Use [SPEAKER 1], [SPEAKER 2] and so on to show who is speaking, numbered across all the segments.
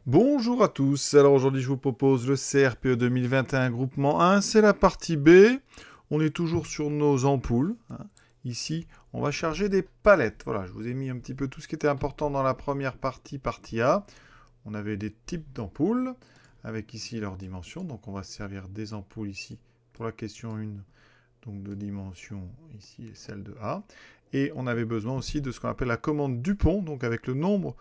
[SPEAKER 1] Bonjour à tous, alors aujourd'hui je vous propose le CRPE 2021 groupement 1, c'est la partie B. On est toujours sur nos ampoules. Ici, on va charger des palettes. Voilà, je vous ai mis un petit peu tout ce qui était important dans la première partie, partie A. On avait des types d'ampoules, avec ici leurs dimensions. Donc on va se servir des ampoules ici pour la question 1, donc de dimension ici et celle de A. Et on avait besoin aussi de ce qu'on appelle la commande Dupont, donc avec le nombre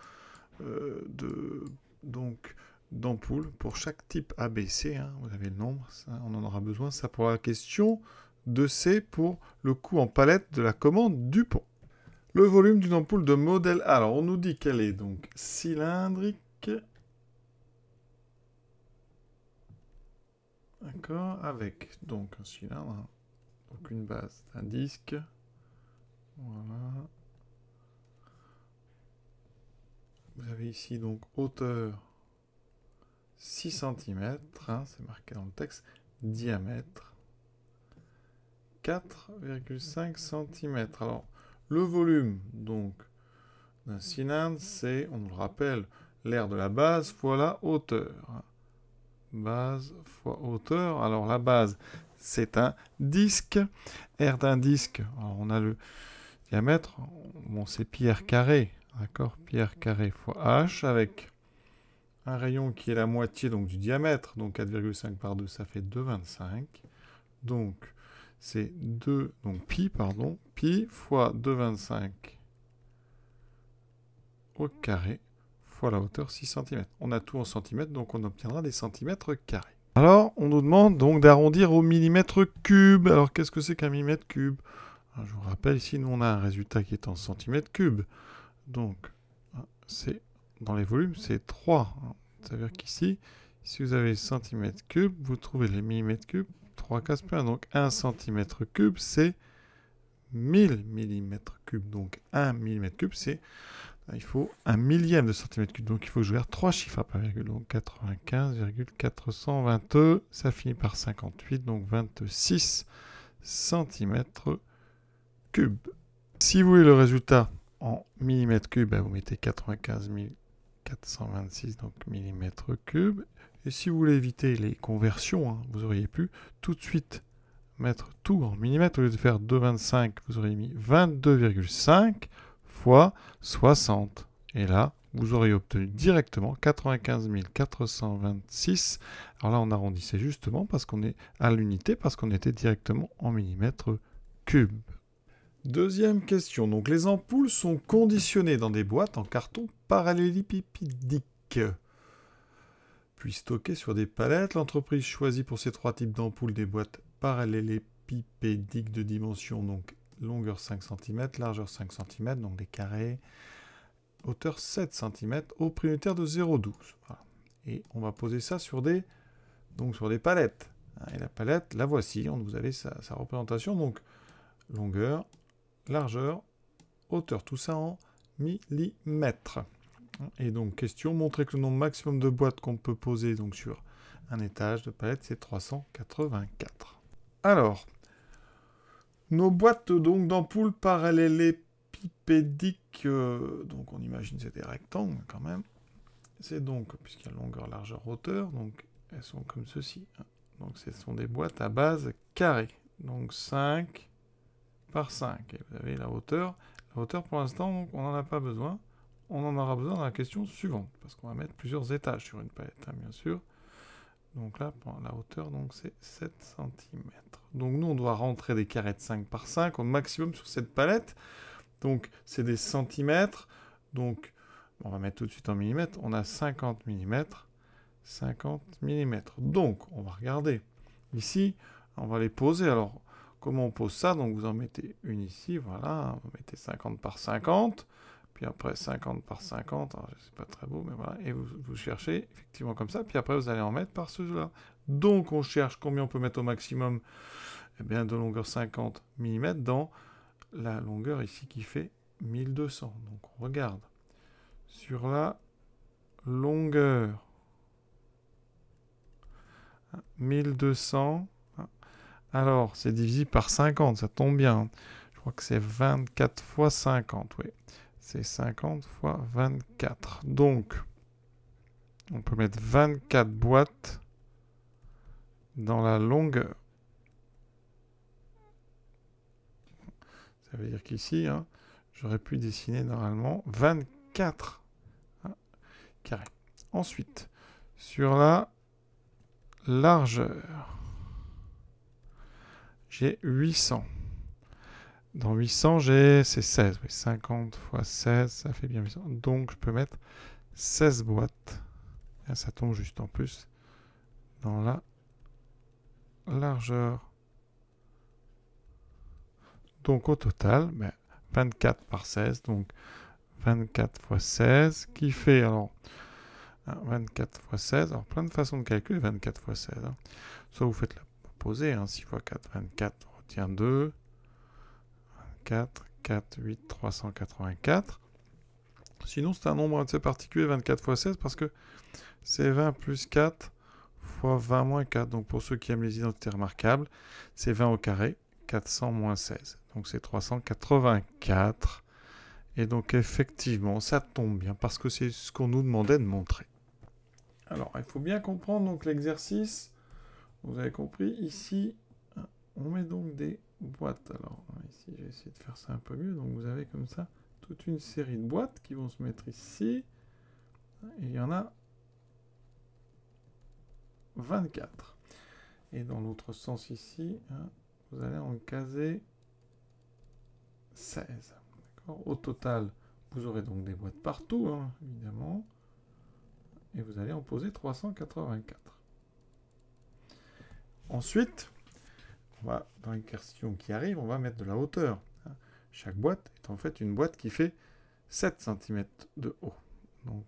[SPEAKER 1] d'ampoules pour chaque type ABC. Vous avez le nombre, ça, on en aura besoin. Ça pour la question de C pour le coût en palette de la commande Dupont. Le volume d'une ampoule de modèle A. Alors on nous dit qu'elle est donc cylindrique. D'accord, avec donc un cylindre, donc une base d'un disque. Voilà. Vous avez ici donc hauteur 6 cm, c'est marqué dans le texte, diamètre 4,5 cm. Alors, le volume donc d'un cylindre, c'est, on nous le rappelle, l'aire de la base fois la hauteur. Base fois hauteur. Alors, la base, c'est un disque. Aire d'un disque, alors on a le diamètre, bon, c'est pi r carré, d'accord, pi r carré fois h, avec un rayon qui est la moitié donc du diamètre, donc 4,5 par 2, ça fait 2,25. Donc, c'est 2, donc pi, pardon, pi fois 2,25 au carré fois la hauteur 6 cm. On a tout en centimètres, donc on obtiendra des centimètres carrés. Alors, on nous demande donc d'arrondir au millimètre cube. Alors, qu'est-ce que c'est qu'un millimètre cube? Alors, je vous rappelle, ici, nous, on a un résultat qui est en centimètres cubes. Donc, c'est dans les volumes, c'est 3. C'est-à-dire qu'ici, si vous avez centimètres cubes, vous trouvez les millimètres cubes, 3 cases plus 1. Donc 1 centimètre cube, c'est 1000 millimètres cubes. Donc 1 millimètre cube, c'est, il faut un millième de centimètre cube. Donc il faut que je garde 3 chiffres après virgule. Donc 95,422, ça finit par 58, donc 26 centimètres cubes. Si vous voulez le résultat en millimètres cubes, vous mettez 95 426 donc millimètres cubes. Et si vous voulez éviter les conversions, vous auriez pu tout de suite mettre tout en millimètres. Au lieu de faire 2,25, vous auriez mis 22,5 fois 60. Et là, vous auriez obtenu directement 95 426. Alors là, on arrondissait justement parce qu'on est à l'unité, parce qu'on était directement en millimètres cubes. Deuxième question. Donc, les ampoules sont conditionnées dans des boîtes en carton parallélépipédique, puis stockées sur des palettes. L'entreprise choisit pour ces trois types d'ampoules des boîtes parallélépipédiques de dimension, donc longueur 5 cm, largeur 5 cm, donc des carrés, hauteur 7 cm, au prix unitaire de 0,12. Voilà. Et on va poser ça sur des palettes. Et la palette, la voici. Vous avez sa représentation. Donc, longueur, largeur, hauteur, tout ça en millimètres. Et donc, question, montrer que le nombre maximum de boîtes qu'on peut poser donc sur un étage de palette, c'est 384. Alors, nos boîtes donc d'ampoules parallélépipédiques, donc on imagine c'est des rectangles quand même. C'est donc, puisqu'il y a longueur, largeur, hauteur, donc elles sont comme ceci. Donc ce sont des boîtes à base carrée. Donc 5 par 5. Et vous avez la hauteur. La hauteur, pour l'instant, on n'en a pas besoin. On en aura besoin dans la question suivante, parce qu'on va mettre plusieurs étages sur une palette, bien sûr. Donc là, pour la hauteur, c'est 7 cm. Donc nous, on doit rentrer des carrés de 5 par 5 au maximum sur cette palette. Donc c'est des centimètres. Donc on va mettre tout de suite en millimètres. On a 50 mm. 50 mm. Donc on va regarder. Ici, on va les poser. Alors, comment on pose ça? Donc vous en mettez une ici, voilà, vous mettez 50 par 50, puis après 50 par 50, alors c'est pas très beau, mais voilà, et vous cherchez effectivement comme ça, puis après vous allez en mettre par ceux-là. Donc on cherche combien on peut mettre au maximum, eh bien de longueur 50 mm dans la longueur ici qui fait 1200. Donc on regarde sur la longueur 1200. Alors, c'est divisible par 50, ça tombe bien. Je crois que c'est 24 fois 50, oui. C'est 50 fois 24. Donc, On peut mettre 24 boîtes dans la longueur. Ça veut dire qu'ici, hein, j'aurais pu dessiner normalement 24 carrés. Ensuite, sur la largeur, j'ai 800. Dans 800, c'est 16. Oui, 50 fois 16, ça fait bien 800. Donc, je peux mettre 16 boîtes. Et ça tombe juste en plus dans la largeur. Donc, au total, 24 par 16. Donc, 24 fois 16, qui fait, alors, 24 fois 16. Alors, plein de façons de calculer 24 fois 16. Hein. Soit vous faites la posée, 6 fois 4, 24, on retient 2. 4, 4, 8, 384. Sinon, c'est un nombre assez particulier, 24 fois 16, parce que c'est 20 plus 4 fois 20 moins 4. Donc, pour ceux qui aiment les identités remarquables, c'est 20 au carré, 400 moins 16. Donc, c'est 384. Et donc, effectivement, ça tombe bien, parce que c'est ce qu'on nous demandait de montrer. Alors, il faut bien comprendre donc l'exercice. Vous avez compris, ici, on met donc des boîtes. Alors, ici, j'ai essayé de faire ça un peu mieux. Donc, vous avez comme ça toute une série de boîtes qui vont se mettre ici. Et il y en a 24. Et dans l'autre sens ici, vous allez en caser 16. Au total, vous aurez donc des boîtes partout, évidemment. Et vous allez en poser 384. Ensuite, dans les questions qui arrivent, on va mettre de la hauteur. Chaque boîte est en fait une boîte qui fait 7 cm de haut. Donc,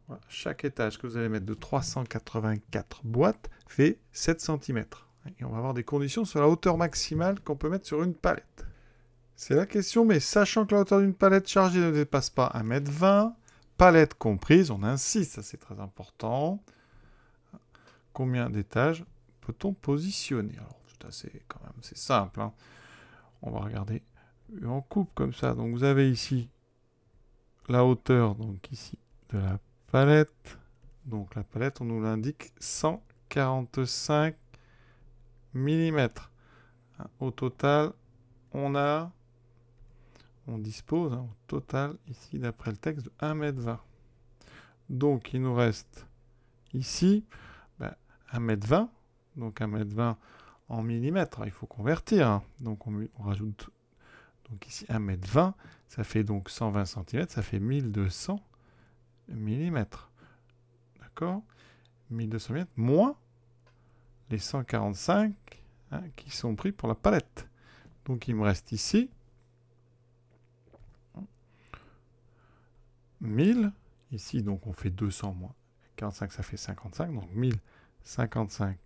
[SPEAKER 1] voilà, chaque étage que vous allez mettre de 384 boîtes fait 7 cm. Et on va avoir des conditions sur la hauteur maximale qu'on peut mettre sur une palette. C'est la question, mais sachant que la hauteur d'une palette chargée ne dépasse pas 1,20 m, palette comprise, on insiste, ça c'est très important. Combien d'étages peut-on positionner? Alors, c'est simple. On va regarder en coupe comme ça. Donc, vous avez ici la hauteur, donc ici, de la palette. Donc, la palette, on nous l'indique 145 mm. Au total, on dispose, au total, ici, d'après le texte, de 1,20 m. Donc, il nous reste ici 1,20 m. Donc, 1,20 m en millimètres. Il faut convertir. Donc, on rajoute donc ici 1,20 m. Ça fait donc 120 cm. Ça fait 1200 mm. D'accord? 1200 mm moins les 145 qui sont pris pour la palette. Donc, il me reste ici 1000. Ici, donc, on fait 200 moins 45, ça fait 55. Donc, 1055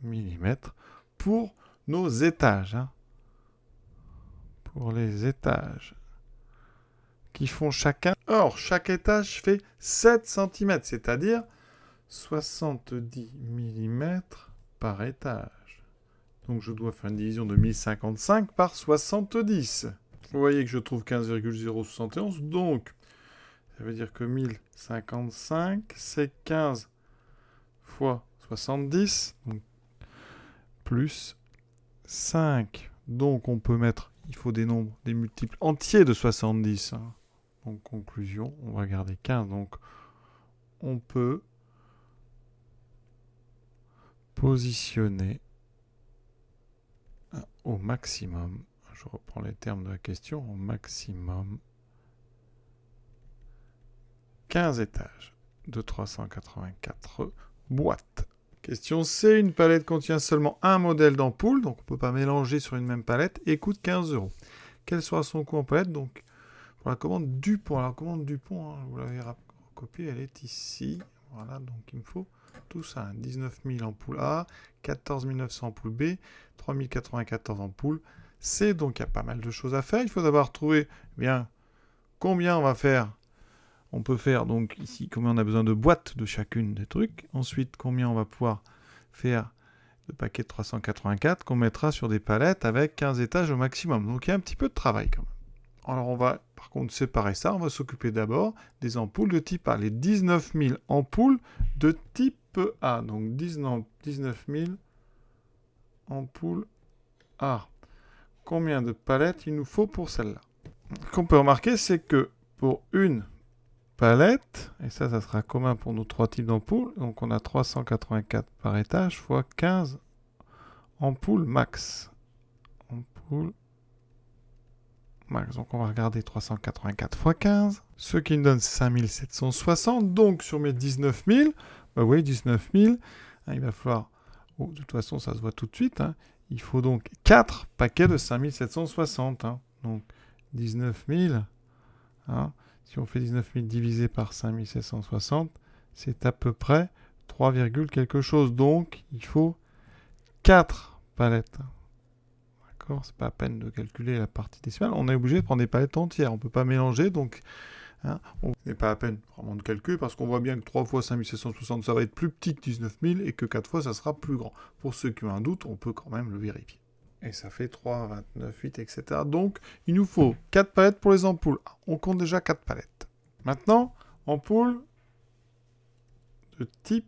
[SPEAKER 1] mm pour nos étages. Pour les étages qui font chacun. Or, chaque étage fait 7 cm, c'est-à-dire 70 mm par étage. Donc, je dois faire une division de 1055 par 70. Vous voyez que je trouve 15,071. Donc, ça veut dire que 1055, c'est 15 fois 70, donc plus 5. Donc, on peut mettre, il faut des nombres, des multiples entiers de 70. Donc, conclusion, on va garder 15. Donc, on peut positionner au maximum, je reprends les termes de la question, au maximum 15 étages de 384 boîtes. Question C, une palette contient seulement un modèle d'ampoule, donc on ne peut pas mélanger sur une même palette, et coûte 15 €. Quel sera son coût en palette? Donc, pour la commande Dupont. Alors, la commande Dupont, vous l'avez recopiée, elle est ici. Voilà, donc il me faut tout ça. 19 000 ampoules A, 14 900 ampoules B, 3 094 ampoules C. Donc, il y a pas mal de choses à faire. Il faut d'abord trouver combien on va faire. On peut faire, donc, ici, combien on a besoin de boîtes de chacune des trucs. Ensuite, combien on va pouvoir faire de paquets de 384 qu'on mettra sur des palettes avec 15 étages au maximum. Donc, il y a un petit peu de travail quand même. Alors on va par contre séparer ça. On va s'occuper d'abord des ampoules de type A. Les 19 000 ampoules de type A. Donc 19 000 ampoules A. Combien de palettes il nous faut pour celle-là? Ce qu'on peut remarquer, c'est que pour une palette, et ça sera commun pour nos 3 types d'ampoules, donc on a 384 par étage fois 15 ampoules max. Ampoules max. Donc on va regarder 384 fois 15, ce qui nous donne 5760. Donc sur mes 19 000, bah oui, 19 000, hein, il va falloir, oh, de toute façon ça se voit tout de suite, hein, il faut donc 4 paquets de 5760. Hein. Donc 19 000, hein, si on fait 19 000 divisé par 5760, c'est à peu près 3, quelque chose. Donc il faut 4 palettes. D'accord, c'est pas la peine de calculer la partie décimale. On est obligé de prendre des palettes entières. On ne peut pas mélanger, donc hein, n'est pas la peine vraiment de calculer parce qu'on voit bien que 3 fois 5760, ça va être plus petit que 19 000 et que 4 fois, ça sera plus grand. Pour ceux qui ont un doute, on peut quand même le vérifier. Et ça fait 3, 29, 8, etc. Donc, il nous faut 4 palettes pour les ampoules. On compte déjà 4 palettes. Maintenant, ampoule de type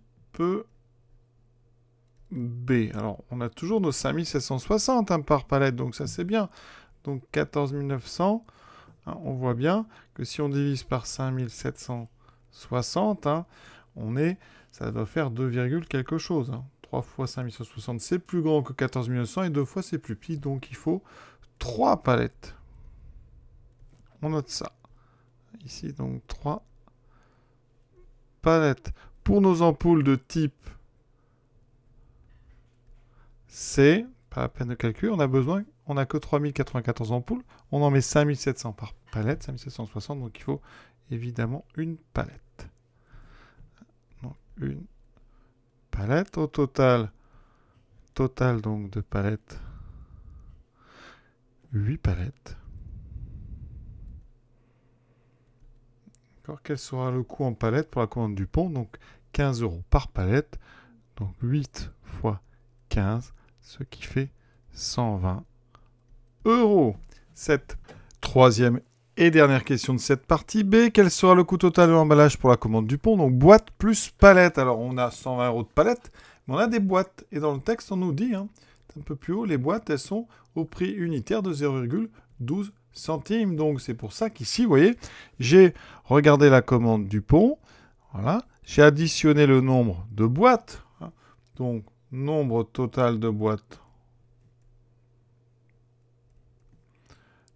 [SPEAKER 1] B. Alors, on a toujours nos 5760 hein, par palette, donc ça c'est bien. Donc 14 900, hein, on voit bien que si on divise par 5760, hein, ça doit faire 2, quelque chose. Hein. 3 fois 5760, c'est plus grand que 14 900 et 2 fois c'est plus petit, donc il faut 3 palettes. On note ça. Ici, donc 3 palettes. Pour nos ampoules de type C, pas la peine de calculer, on n'a que 3094 ampoules, on en met 5700 par palette, 5760, donc il faut évidemment une palette. Donc une palette au total donc de palettes, 8 palettes. Quel sera le coût en palette pour la commande du pont? Donc 15 € par palette, donc 8 fois 15, ce qui fait 120 €. Cette troisième et dernière question de cette partie B. Quel sera le coût total de l'emballage pour la commande du pont? Donc boîte plus palette. Alors on a 120 € de palette, mais on a des boîtes. Et dans le texte, on nous dit, hein, un peu plus haut, les boîtes, elles sont au prix unitaire de 0,12 centimes. Donc c'est pour ça qu'ici, vous voyez, j'ai regardé la commande du pont. Voilà. J'ai additionné le nombre de boîtes. Hein, donc nombre total de boîtes,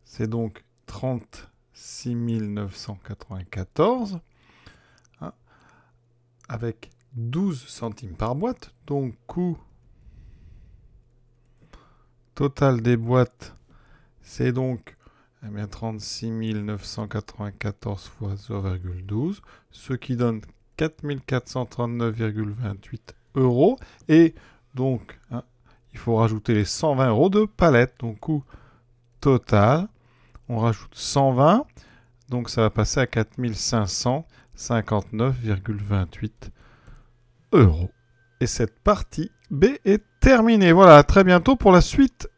[SPEAKER 1] c'est donc 36 994, hein, avec 12 centimes par boîte. Donc coût total des boîtes, c'est donc 36 994 fois 0,12, ce qui donne 4 439,28 €. Et donc, hein, il faut rajouter les 120 € de palette. Donc, coût total, on rajoute 120. Donc, ça va passer à 4 559,28 €. Et cette partie B est terminée. Voilà, à très bientôt pour la suite